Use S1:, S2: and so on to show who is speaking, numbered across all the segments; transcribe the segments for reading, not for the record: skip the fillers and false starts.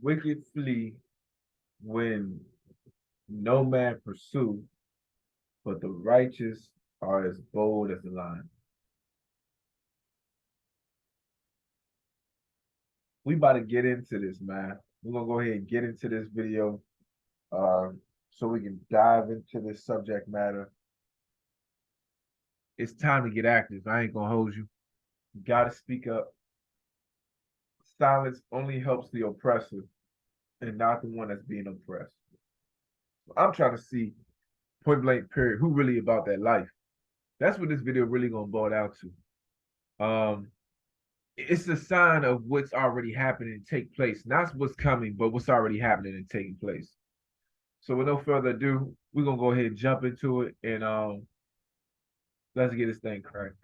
S1: Wicked flee when no man pursue, but the righteous are as bold as the lion. We about to get into this, man. We're gonna go ahead and get into this video, so we can dive into this subject matter. It's time to get active. I ain't gonna hold you. You gotta speak up. Silence only helps the oppressor and not the one that's being oppressed. I'm trying to see point blank period who really about that life. That's what this video really gonna boil down to. It's a sign of what's already happening and take place, not what's coming, but what's already happening and taking place. So with no further ado, we're gonna go ahead and jump into it and let's get this thing cracked.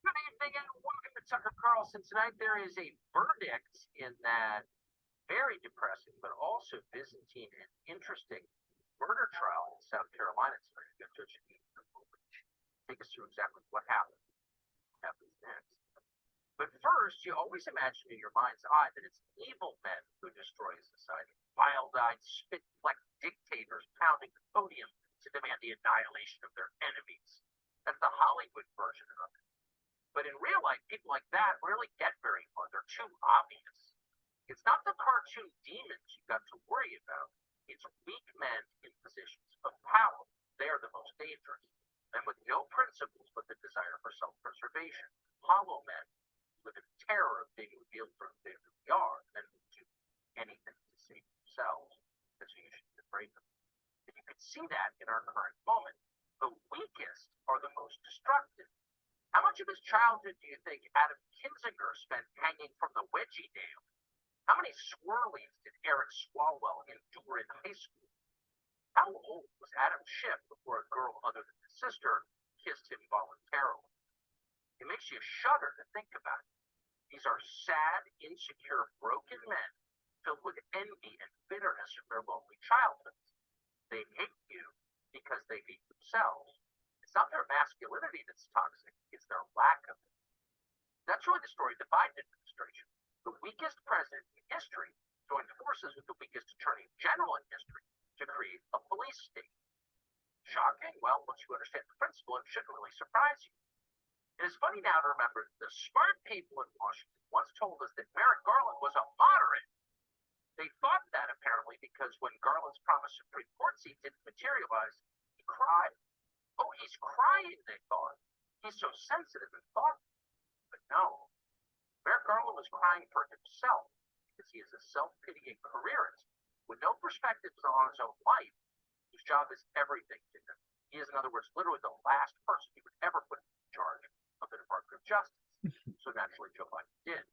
S2: Good evening and welcome to Tucker Carlson. Tonight there is a verdict in that very depressing but also Byzantine and interesting murder trial in South Carolina tonight. Judge take us through exactly what happened. What happens next. But first, you always imagine in your mind's eye that it's evil men who destroy society. Wild-eyed, spit-flecked dictators pounding the podium to demand the annihilation of their enemies. That's the Hollywood version of it. But in real life, people like that rarely get very far. They're too obvious. It's not the cartoon demons you've got to worry about. It's weak men in positions of power. They are the most dangerous. And with no principles but the desire for self-preservation. Hollow men live in terror of being revealed for who they really are and will do anything to save themselves. And so you should be afraid of them. And you can see that in our current moment. The weakest are the most destructive. How much of his childhood do you think Adam Kinzinger spent hanging from the wedgie dam? How many swirlies did Eric Swalwell endure in high school? How old was Adam Schiff before a girl other than his sister kissed him voluntarily? It makes you shudder to think about it. These are sad, insecure, broken men filled with envy and bitterness from their lonely childhoods. They hate you because they hate themselves. It's not their masculinity that's toxic, it's their lack of it. That's really the story of the Biden administration. The weakest president in history joined forces with the weakest attorney general in history to create a police state. Shocking? Well, once you understand the principle, it shouldn't really surprise you. It is funny now to remember the smart people in Washington once told us that Merrick Garland was a moderate. They thought that apparently because when Garland's promised Supreme Court seat didn't materialize, he cried. Oh, he's crying, they thought. He's so sensitive and thoughtful. But no, Merrick Garland was crying for himself because he is a self-pitying careerist with no perspectives on his own life, whose job is everything to him. He is, in other words, literally the last person he would ever put in charge of the Department of Justice. So naturally, Joe Biden did.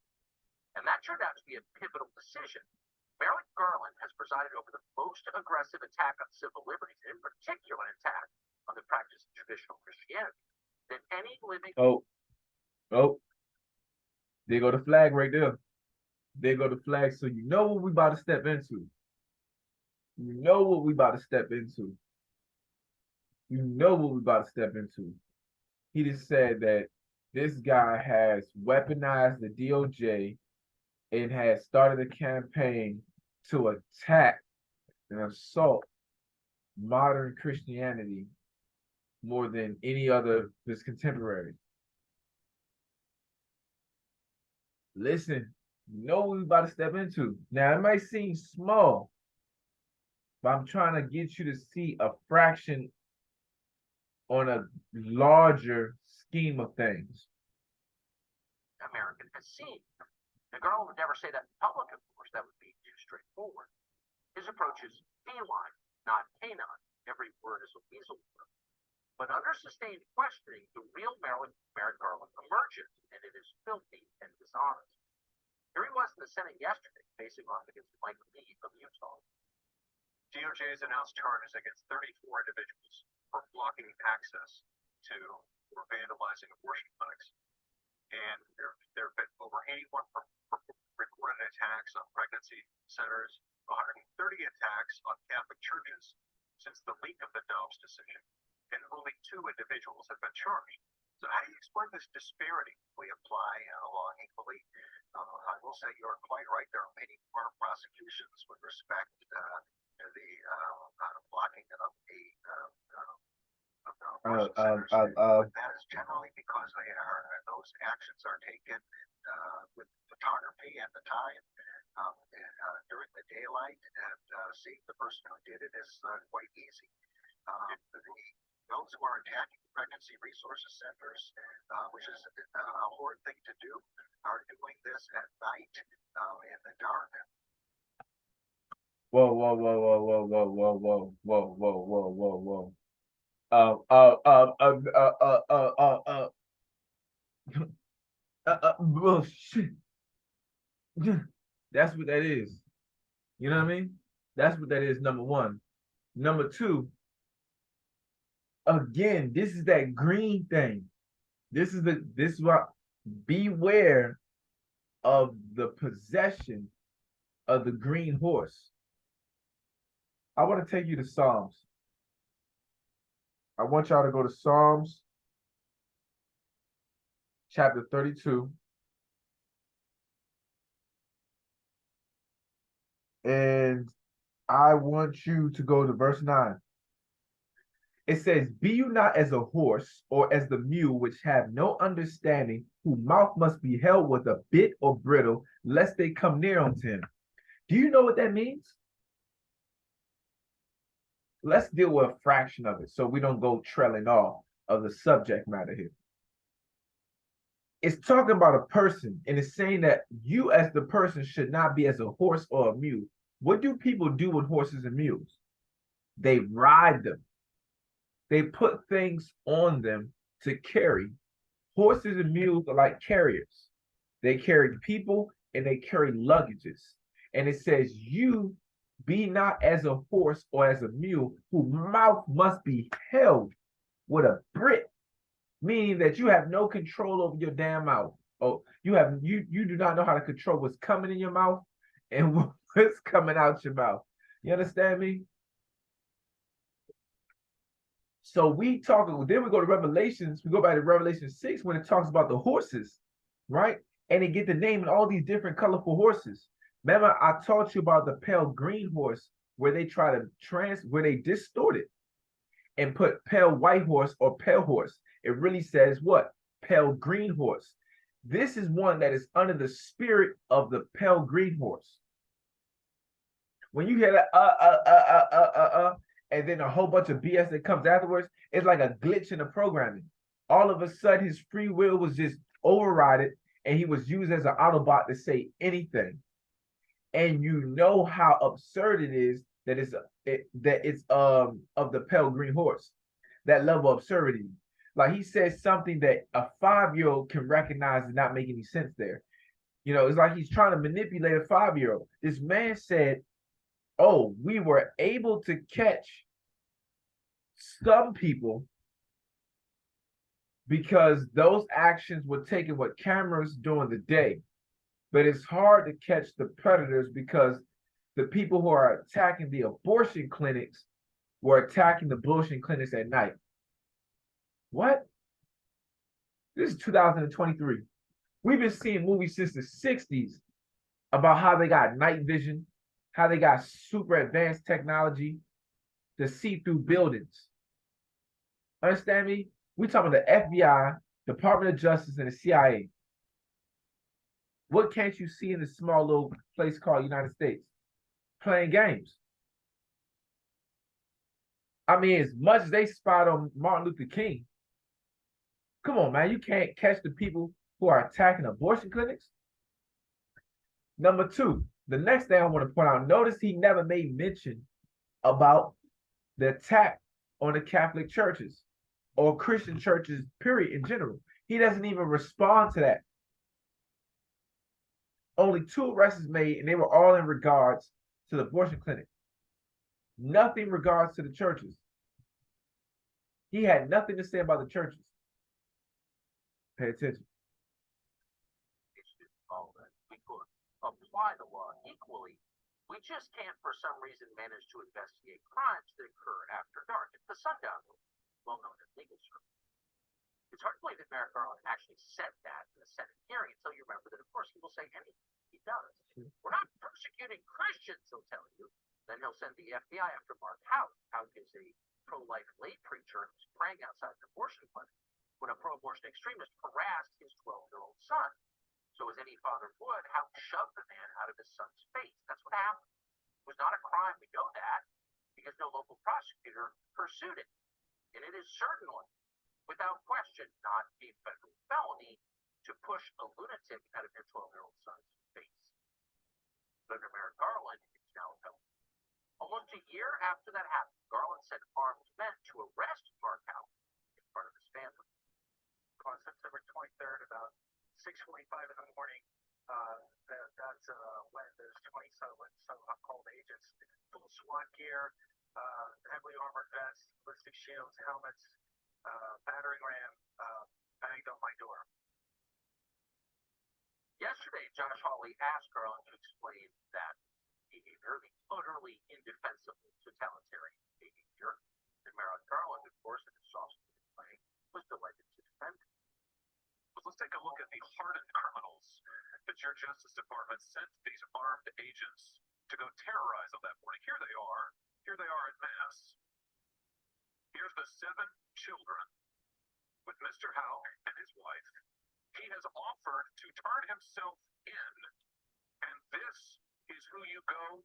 S2: And that turned out to be a pivotal decision. Merrick Garland has presided over the most aggressive attack on civil liberties, and in particular an attack on the practice of traditional Christianity, than any living.
S1: Oh, there go the flag right there. There go the flag. So you know what we about to step into. You know what we about to step into. You know what we about to step into. He just said that this guy has weaponized the DOJ and has started a campaign to attack and assault modern Christianity more than any other of his contemporaries. Listen, you know what we about to step into. Now, it might seem small, but I'm trying to get you to see a fraction on a larger scheme of things.
S2: American has seen. The Garland would never say that in public, of course. That would be too straightforward. His approach is feline, not canine. Every word is a weasel word. But under sustained questioning, the real Merrick Garland emerges, and it is filthy and dishonest. Here he was in the Senate yesterday, facing off against Mike Lee of Utah.
S3: DOJ has announced charges against 34 individuals for blocking access to or vandalizing abortion clinics. And there have been over 81 recorded attacks on pregnancy centers, 130 attacks on Catholic churches since the leak of the Dobbs decision, and only 2 individuals have been charged. So how do you explain this disparity? We apply law equally. I will will say you're quite right. There are many more prosecutions with respect to the blocking of the abortion centers. But that is generally because those actions are taken with photography at the time during the daylight, and seeing the person who did it is quite easy. Those who are attacking pregnancy resources centers, which is a horrid thing to do, are doing this at night in the dark.
S1: Whoa, whoa, whoa, whoa, whoa, whoa, whoa, whoa, whoa, whoa, whoa, whoa, whoa. Well, shit. That's what that is. You know what I mean? That's what that is, number one. Number two, again, this is that green thing. This is what, beware of the possession of the green horse. I want to take you to Psalms. I want y'all to go to Psalms chapter 32. And I want you to go to verse 9. It says, be you not as a horse or as the mule, which have no understanding, whose mouth must be held with a bit or bridle, lest they come near unto him. Do you know what that means? Let's deal with a fraction of it so we don't go trailing off of the subject matter here. It's talking about a person, and it's saying that you as the person should not be as a horse or a mule. What do people do with horses and mules? They ride them. They put things on them to carry. Horses and mules are like carriers. They carry people and they carry luggages. And it says, you be not as a horse or as a mule, whose mouth must be held with a bit, meaning that you have no control over your damn mouth. Oh, you do not know how to control what's coming in your mouth and what's coming out your mouth. You understand me? So then we go to Revelations, we go back to Revelation 6 when it talks about the horses, right? And they get the name and all these different colorful horses. Remember, I taught you about the pale green horse where they try to where they distort it and put pale white horse or pale horse. It really says what? Pale green horse. This is one that is under the spirit of the pale green horse. When you hear that and then a whole bunch of BS that comes afterwards, it's like a glitch in the programming. All of a sudden, his free will was just overridden, and he was used as an Autobot to say anything. And you know how absurd it is that it's of the pale green horse. That level of absurdity. Like he says something that a 5-year-old can recognize and not make any sense there. You know, it's like he's trying to manipulate a 5-year-old. This man said, oh, we were able to catch some people because those actions were taken with cameras during the day. But it's hard to catch the predators because the people who are attacking the abortion clinics were attacking the abortion clinics at night. What? This is 2023. We've been seeing movies since the 60s about how they got night vision, how they got super advanced technology to see through buildings. Understand me? We talking about the FBI, Department of Justice, and the CIA. What can't you see in this small little place called United States? Playing games. I mean, as much as they spied on Martin Luther King, come on, man, you can't catch the people who are attacking abortion clinics. Number two, the next thing I want to point out, notice he never made mention about the attack on the Catholic churches or Christian churches, period, in general. He doesn't even respond to that. Only 2 arrests made, and they were all in regards to the abortion clinic. Nothing in regards to the churches. He had nothing to say about the churches. Pay attention.
S2: We could apply the law equally. We just can't, for some reason, manage to investigate crimes that occur after dark. It's the sundown rule, well known in legal circles. It's hard to believe that Merrick Garland actually said that in the Senate hearing until you remember that, of course, he will say anything he does. Christians, he'll tell you. Then he'll send the FBI after Mark Houck. Houck is a pro-life lay preacher who's praying outside an abortion clinic when a pro-abortion extremist harassed his 12-year-old son. So as any father would, Houck shoved the man out of his son's face. That's what happened. It was not a crime, we know that, because no local prosecutor pursued it. And it is certainly, without question, not a federal felony to push a lunatic out of your 12-year-old son's face. But under Merrick Garland, it's now a felony. Almost a year after that happened, Garland sent armed men to arrest Mark Houck in front of his family.
S3: On September 23rd, about 6:45 in the morning, that's when there's 20 so called agents, full SWAT gear, heavily armored vests, ballistic shields, helmets, battering ram, banged on my door.
S2: Yesterday, Josh Hawley asked Garland to explain that behavior, the utterly indefensible totalitarian behavior, and Merrick Garland, of course, in his soft play, was delighted to defend it.
S3: But let's take a look at the hardened criminals that your Justice Department sent these armed agents to go terrorize on that morning. Here they are en masse. Here's the 7 children with Mr. Houck and his wife. He has offered to turn himself in, and this is who you go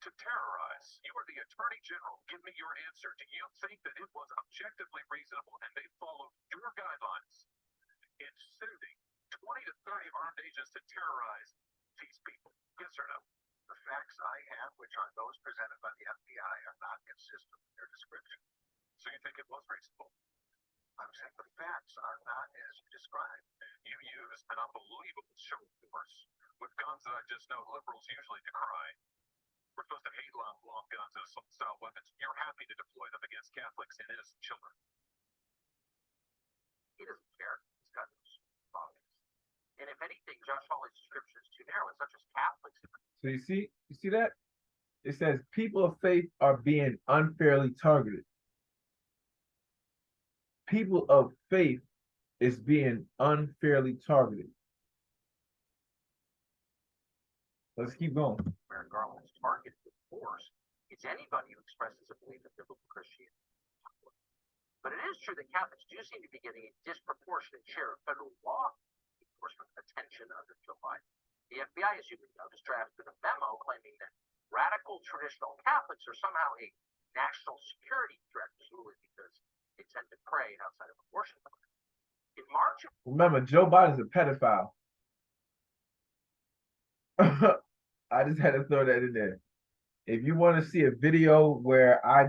S3: to terrorize. You are the Attorney General. Give me your answer. Do you think that it was objectively reasonable and they followed your guidelines in sending 20 to 30 armed agents to terrorize these people? Yes or no? The facts I have, which are those presented by the FBI, are not consistent with their description. So you think it was reasonable? I'm saying the facts are not as you described. You used an unbelievable show of force with guns that I just know liberals usually decry. We're supposed to hate long guns and assault-style weapons. You're happy to deploy them against Catholics and innocent children.
S2: He doesn't care. He's got those problems. And if anything, Josh Hawley's description is too narrow. It's not just Catholics.
S1: So you see that? It says people of faith are being unfairly targeted. People of faith is being unfairly targeted. Let's keep going.
S2: Merrick Garland's targeted with force is anybody who expresses a belief in biblical Christianity. But it is true that Catholics do seem to be getting a disproportionate share of federal law enforcement attention under Joe Biden. The FBI, as you may know, has drafted a memo claiming that radical traditional Catholics are somehow a national security threat, presumably because they tend to pray outside of abortion clinics. In March,
S1: Remember, Joe Biden's a pedophile. I just had to throw that in there. If you want to see a video where I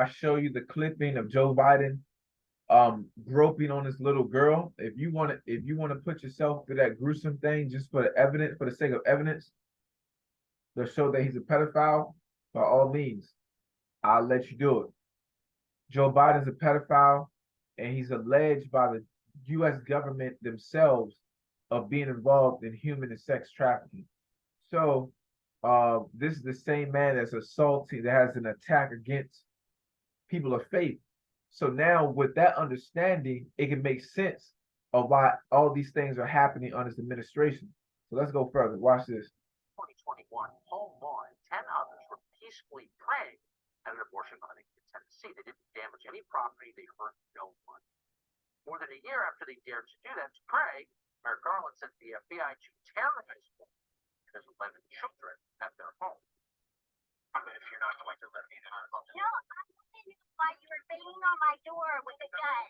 S1: show you the clipping of Joe Biden groping on this little girl, if you want to put yourself through that gruesome thing just for the evidence, for the sake of evidence, to show that he's a pedophile, by all means, I'll let you do it. Joe Biden's a pedophile, and he's alleged by the U.S. government themselves of being involved in human and sex trafficking. So this is the same man that's assaulting, that has an attack against people of faith. So now with that understanding, it can make sense of why all these things are happening under his administration. So let's go further. Watch this.
S2: 2021, Paul Moore and 10 others were peacefully praying at an abortion clinic in Tennessee. They didn't damage any property. They hurt no one. More than a year after they dared to do that, to pray, Merrick Garland sent the FBI to terrorize them and his 11 children at their home.
S3: If you're not going to let me know.
S4: No, I didn't know why you were banging on my door with a gun.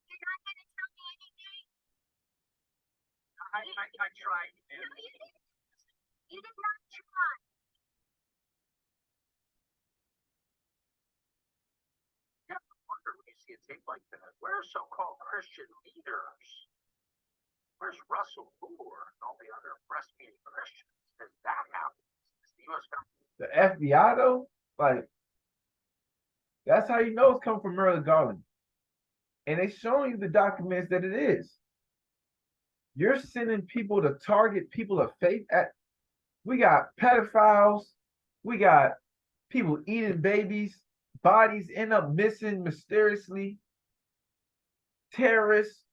S4: You're not going to tell me anything?
S3: I tried.
S4: No, you didn't. You did not try.
S2: You have to wonder when you see a tape like that, where are so-called Christian leaders? Where's Russell Moore and all the other breastfeeding Christians? As that happens, it's the U.S. government.
S1: The FBI though, like, that's how you know it's coming from Merrick Garland. And they showing you the documents that it is. You're sending people to target people of faith. We got pedophiles, we got people eating babies, bodies end up missing mysteriously, terrorists,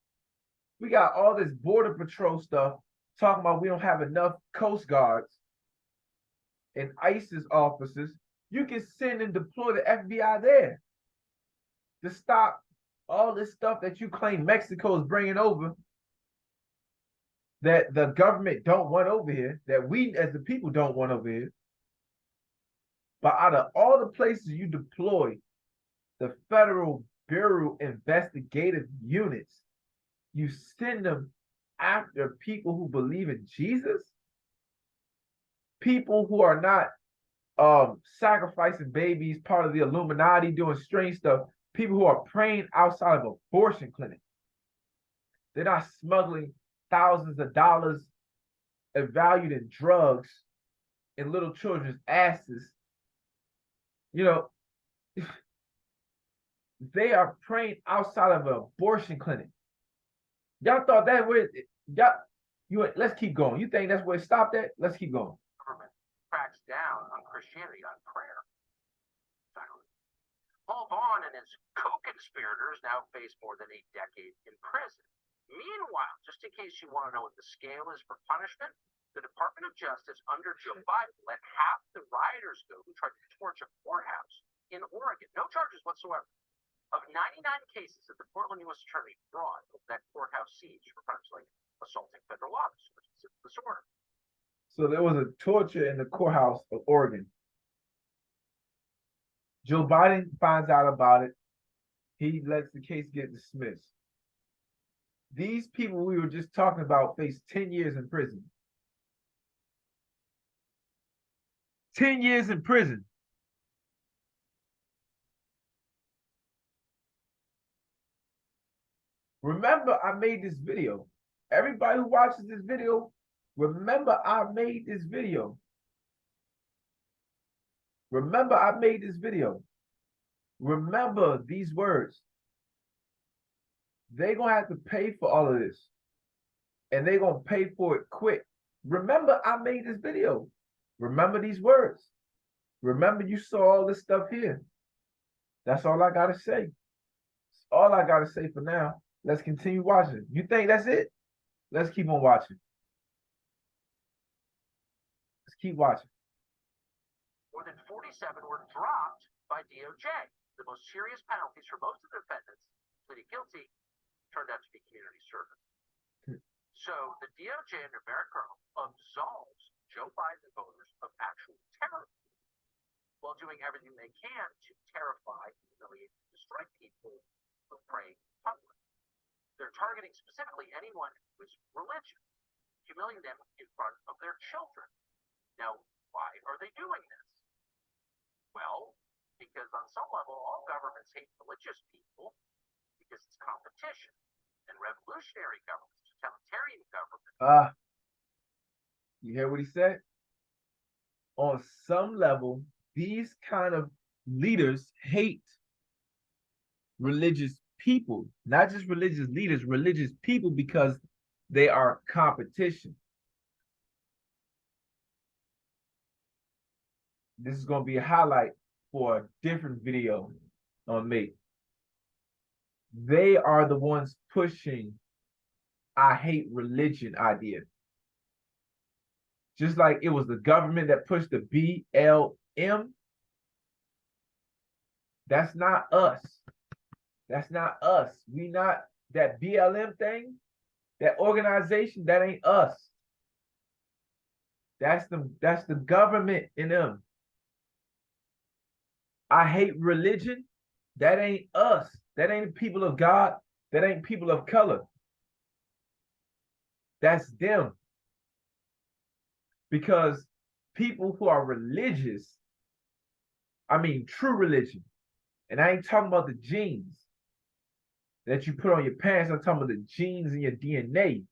S1: We got all this border patrol stuff talking about we don't have enough Coast Guards and ISIS officers. You can send and deploy the FBI there to stop all this stuff that you claim Mexico is bringing over, that the government don't want over here, that we as the people don't want over here. But out of all the places you deploy the Federal Bureau investigative units, you send them after people who believe in Jesus, people who are not sacrificing babies, part of the Illuminati, doing strange stuff, people who are praying outside of abortion clinics. They're not smuggling thousands of dollars valued in drugs in little children's asses. You know, they are praying outside of an abortion clinic. Y'all thought that was let's keep going. You think that's where it stopped at? Let's keep going.
S2: Government cracks down on Christianity, on prayer. Exactly. Paul Vaughn and his co-conspirators now face more than a decade in prison. Meanwhile, just in case you want to know what the scale is for punishment, the Department of Justice under Joe Biden let half the rioters go who tried to torch a courthouse in Oregon. No charges whatsoever. Of 99 cases that the Portland U.S. Attorney brought of that courthouse siege for crimes like assaulting federal officers, civil disorder.
S1: So there was a torture in the courthouse of Oregon. Joe Biden finds out about it. He lets the case get dismissed. These people we were just talking about face 10 years in prison. 10 years in prison. Remember, I made this video. Everybody who watches this video, remember I made this video. Remember I made this video. Remember these words. They're going to have to pay for all of this. And they're going to pay for it quick. Remember I made this video. Remember these words. Remember you saw all this stuff here. That's all I got to say. That's all I got to say for now. Let's continue watching. You think that's it? Let's keep on watching. Let's keep watching.
S2: More than 47 were dropped by DOJ. The most serious penalties for most of the defendants pleading guilty turned out to be community service. So the DOJ under Merrick Garland absolves Joe Biden and voters of actual terror while doing everything they can to terrify, humiliate, and destroy people who pray in public. They're targeting specifically anyone who is religious, humiliating them in front of their children. Now, why are they doing this? Well, because on some level, all governments hate religious people because it's competition. And revolutionary governments, totalitarian governments.
S1: You hear what he said? On some level, these kind of leaders hate religious people, not just religious leaders, religious people, because they are competition. This is going to be a highlight for a different video on me. They are the ones pushing I hate religion idea. Just like it was the government that pushed the BLM. That's not us. That's not us. We not that BLM thing, that organization, that ain't us. That's the government in them. I hate religion. That ain't us. That ain't people of God. That ain't people of color. That's them. Because people who are religious, I mean true religion, and I ain't talking about the genes that you put on your pants, I'm talking about the genes in your DNA.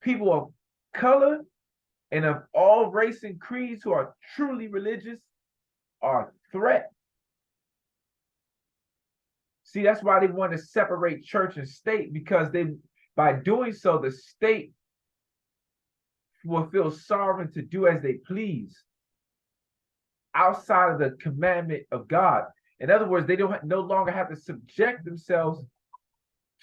S1: People of color and of all race and creeds who are truly religious are a threat. See, that's why they want to separate church and state, because by doing so, the state will feel sovereign to do as they please outside of the commandment of God. In other words, they no longer have to subject themselves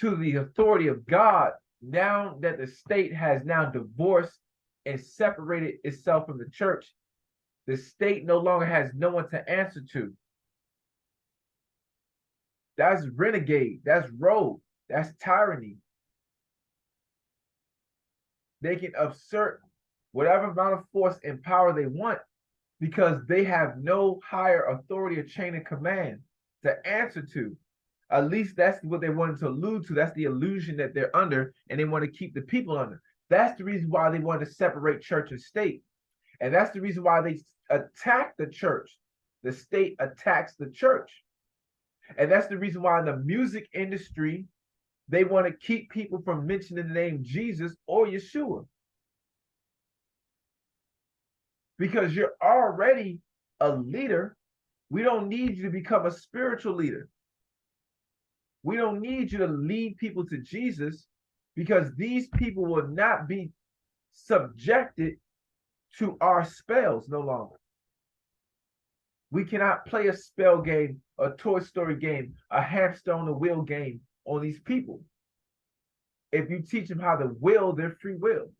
S1: to the authority of God now that the state has now divorced and separated itself from the church, the state no longer has no one to answer to. That's renegade. That's rogue. That's tyranny. They can assert whatever amount of force and power they want because they have no higher authority or chain of command to answer to. At least that's what they wanted to allude to. That's the illusion that they're under, and they want to keep the people under. That's the reason why they want to separate church and state. And that's the reason why they attack the church. The state attacks the church. And that's the reason why in the music industry, they want to keep people from mentioning the name Jesus or Yeshua. Because you're already a leader. We don't need you to become a spiritual leader. We don't need you to lead people to Jesus because these people will not be subjected to our spells no longer. We cannot play a spell game, a Toy Story game, a hamster on the wheel game on these people. If you teach them how to will their free will.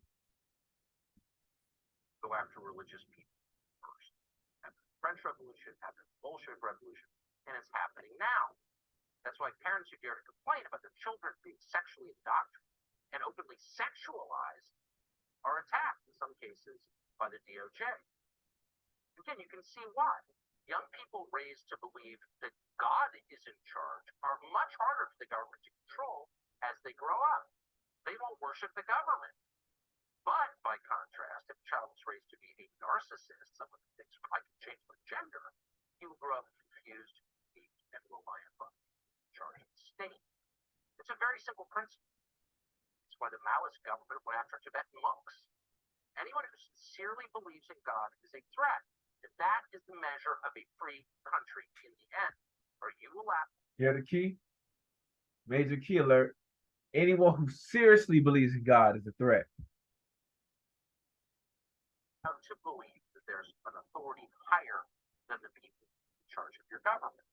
S2: Go after religious people first. After the French Revolution, after the Bolshevik Revolution, and it's happening now. That's why parents who dare to complain about their children being sexually indoctrinated and openly sexualized are attacked in some cases by the DOJ. Again, you can see why. Young people raised to believe that God is in charge are much harder for the government to control as they grow up. They won't worship the government. But by contrast, if a child is raised to be a narcissist, someone who thinks I can change my gender, he will grow up confused, weak, and reliant on the charge of the state. It's a very simple principle. It's why the Maoist government went after Tibetan monks. Anyone who sincerely believes in God is a threat. And that is the measure of a free country in the end. Are you allowed?
S1: Hear the key? Major key alert. Anyone who seriously believes in God is a threat.
S2: To believe that there's an authority higher than the people in charge of your government.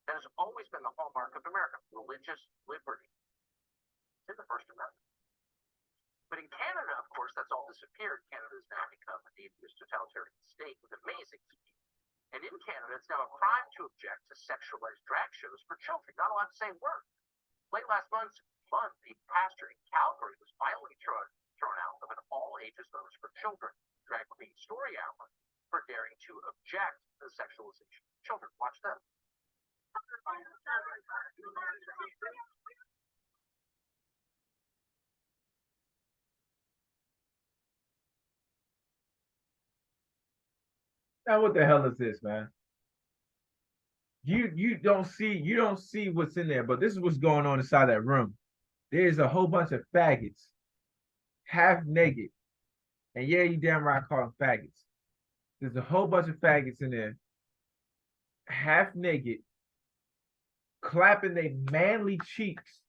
S2: That has always been the hallmark of America, religious liberty. It's in the First Amendment. But in Canada, of course, that's all disappeared. Canada has now become an atheist totalitarian state with amazing speed. And in Canada, it's now a crime to object to sexualized drag shows for children. Not allowed to say a word. Late last month, a pastor in Calgary was violently thrown out of an all-ages notice for children, Drag Queen Story Hour, for daring to object to the sexualization of children. Watch them.
S1: Now what the hell is this, man? You don't see what's in there, but this is what's going on inside that room. There's a whole bunch of faggots, half naked. And yeah, you damn right I call them faggots. There's a whole bunch of faggots in there, half naked, clapping their manly cheeks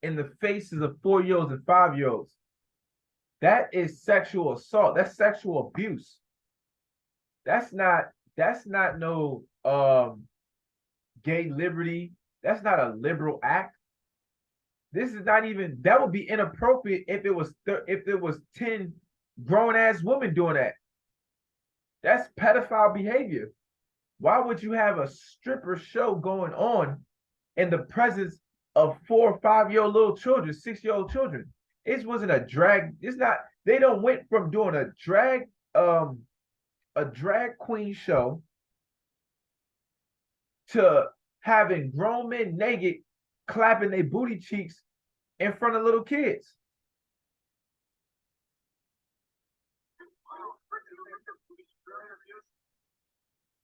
S1: in the faces of 4-year-olds and 5-year-olds. That is sexual assault. That's sexual abuse. That's not no gay liberty. That's not a liberal act. This is not even, that would be inappropriate if it was 10 grown ass women doing that. That's pedophile behavior. Why would you have a stripper show going on in the presence of 4 or 5-year-old little children, 6-year-old children? It wasn't a drag. It's not, they don't went from doing a drag queen show to having grown men naked clapping their booty cheeks in front of little kids.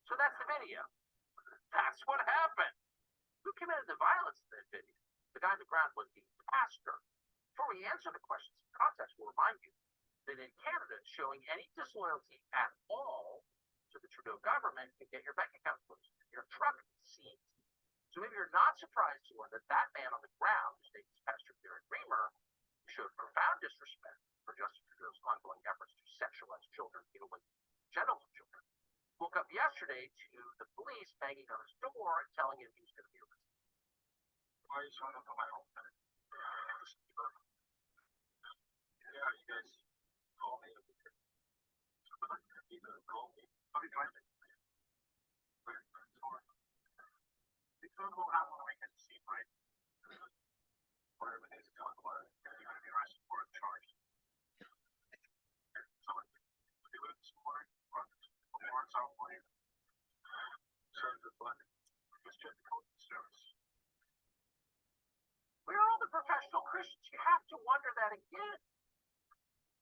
S2: So that's the video. That's what happened. Who committed the violence in that video? The guy on the ground was the pastor. Before we answer the questions in context, we'll remind you that in Canada, showing any disloyalty at all to the Trudeau government can get your bank account closed, your truck seized. So maybe you're not surprised to learn that that man on the ground, whose name is Pastor Garrett Reamer, showed profound disrespect for Justin Trudeau's ongoing efforts to sexualize children, mutilate genitals of children. Woke up yesterday to the police banging on his door and telling him he was going to be arrested. Why are you showing up on my home? Where are all the professional Christians? You have to wonder that again.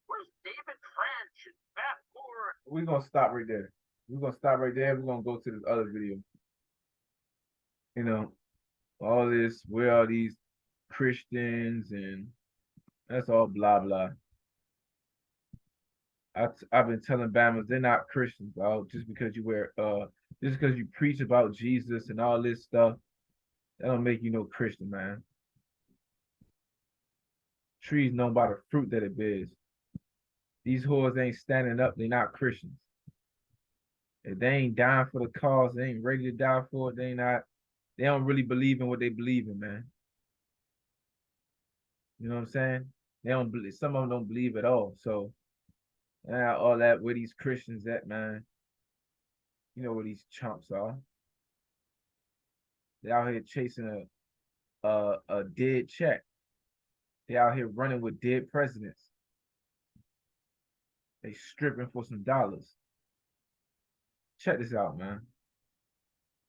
S2: Where's David French and Beth Moore?
S1: We're gonna stop right there. We're gonna stop right there. We're gonna go to this other video. You know, all this, where are these Christians, and that's all blah blah. I've been telling Bammers they're not Christians, dog. Just because you just because you preach about Jesus and all this stuff, that don't make you no Christian, man. Trees known by the fruit that it bears. These whores ain't standing up, they not Christians. If they ain't dying for the cause, they ain't ready to die for it, they don't really believe in what they believe in, man. You know what I'm saying? They don't believe, some of them don't believe at all. So all that, where these Christians at, man? You know where these chumps are. They out here chasing a dead check. They out here running with dead presidents. They stripping for some dollars. Check this out, man.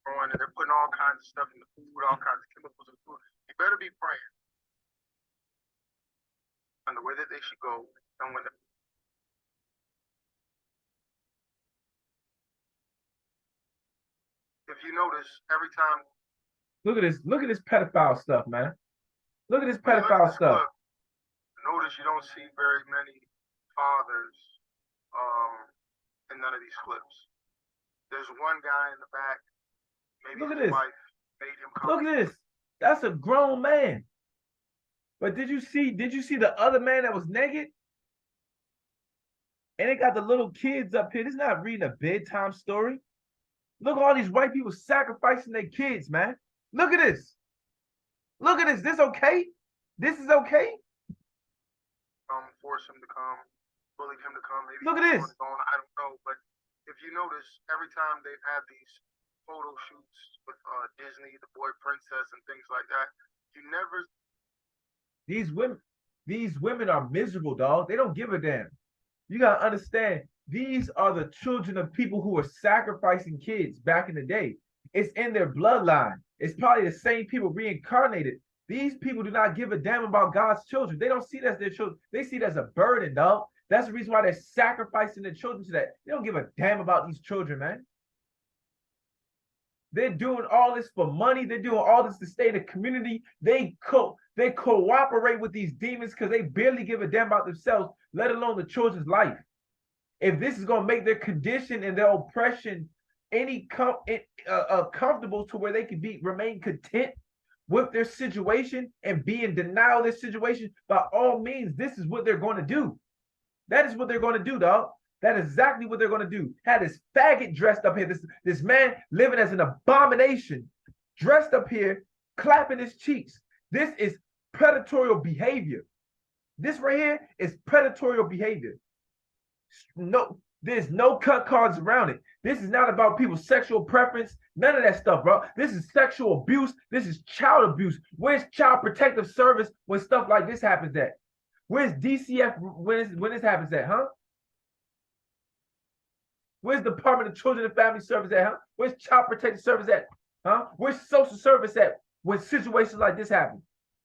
S5: And they're putting all kinds of stuff in the food, all kinds of chemicals in the food. You better be praying on the way that they should go, and when if you notice, every time.
S1: Look at this pedophile stuff, man. Look at this pedophile stuff.
S5: Notice you don't see very many fathers in none of these clips. There's one guy in the back. Maybe
S1: look at
S5: his
S1: this.
S5: wife made him come.
S1: Look at this. That's a grown man. But did you see the other man that was naked? And they got the little kids up here. This is not reading a bedtime story. Look at all these white people sacrificing their kids, man. Look at this. Look at this. This okay? This is okay?
S5: Force him to come, bully him to come. Maybe
S1: look at this.
S5: I don't know, but if you notice, every time they've had these photo shoots with Disney, the boy princess, and things like that, you never.
S1: These women are miserable, dog. They don't give a damn. You gotta understand, these are the children of people who were sacrificing kids back in the day. It's in their bloodline. It's probably the same people reincarnated. These people do not give a damn about God's children. They don't see it as their children. They see it as a burden, dog. That's the reason why they're sacrificing their children to that. They don't give a damn about these children, man. They're doing all this for money. They're doing all this to stay in the community. They cooperate with these demons because they barely give a damn about themselves, let alone the children's life. If this is going to make their condition and their oppression comfortable to where they can remain content with their situation and be in denial of their situation, by all means, this is what they're going to do. That is what they're going to do, dog. That is exactly what they're going to do. Had this faggot dressed up here, this man living as an abomination, dressed up here, clapping his cheeks. This is predatory behavior. This right here is predatory behavior. No, there's no cut cards around it. This is not about people's sexual preference. None of that stuff, bro. This is sexual abuse. This is child abuse. Where's Child Protective Service when stuff like this happens at? Where's DCF when this happens at, huh? Where's the Department of Children and Family Service at, huh? Where's Child Protective Service at, huh? Where's Social Service at when situations like this happen?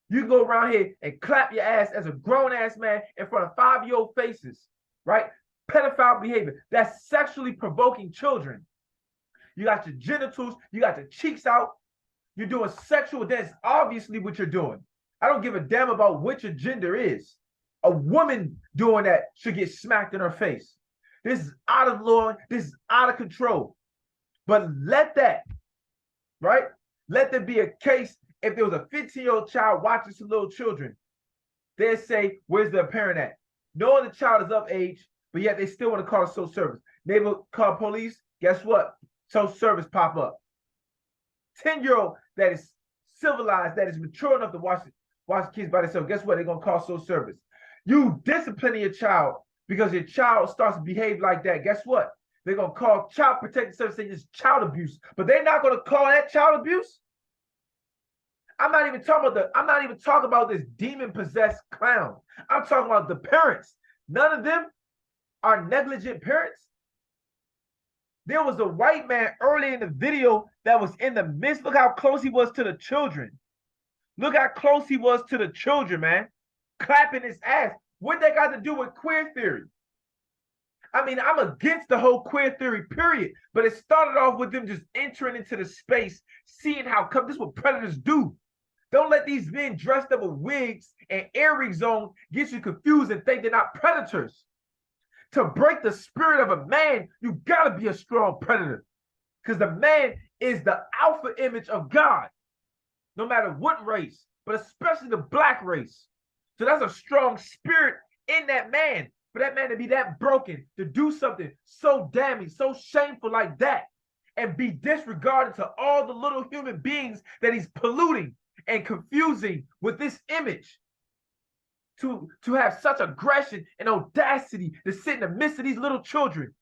S1: You can go around here and clap your ass as a grown-ass man in front of 5-year-old faces, right? Pedophile behavior. That's sexually provoking children. You got your genitals, you got your cheeks out, you're doing sexual, that's obviously what you're doing. I don't give a damn about what your gender is. A woman doing that should get smacked in her face. This is out of law, this is out of control. But let that, right? Let there be a case if there was a 15-year-old child watching some little children. They'd say, where's the parent at? Knowing the child is of age, but yet they still want to call social service. They will call police, guess what? Social service pop up. 10-year-old that is civilized, that is mature enough to watch kids by themselves, guess what? They're going to call social service. You disciplining your child because your child starts to behave like that, guess what? They're gonna call child protective services saying it's child abuse, but they're not gonna call that child abuse. I'm not even talking about this demon-possessed clown. I'm talking about the parents. None of them are negligent parents. There was a white man early in the video that was in the midst. Look how close he was to the children. Look how close he was to the children, man. Clapping his ass. What they got to do with queer theory? I mean, I'm against the whole queer theory, period. But it started off with them just entering into the space, seeing how come this is what predators do. Don't let these men dressed up with wigs and earrings on get you confused and think they're not predators. To break the spirit of a man, you gotta be a strong predator. Because the man is the alpha image of God. No matter what race, but especially the black race. So that's a strong spirit in that man. For that man to be that broken, to do something so damning, so shameful like that, and be disregarded to all the little human beings that he's polluting and confusing with this image. To have such aggression and audacity to sit in the midst of these little children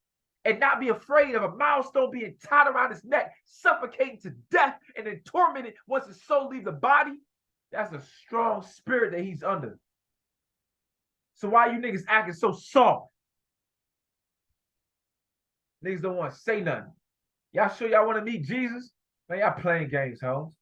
S1: and not be afraid of a milestone being tied around his neck, suffocating to death, and then tormented once his soul leaves the body. That's a strong spirit that he's under. So why you niggas acting so soft? Niggas don't want to say nothing. Y'all sure y'all want to meet Jesus? Man, y'all playing games, hoes.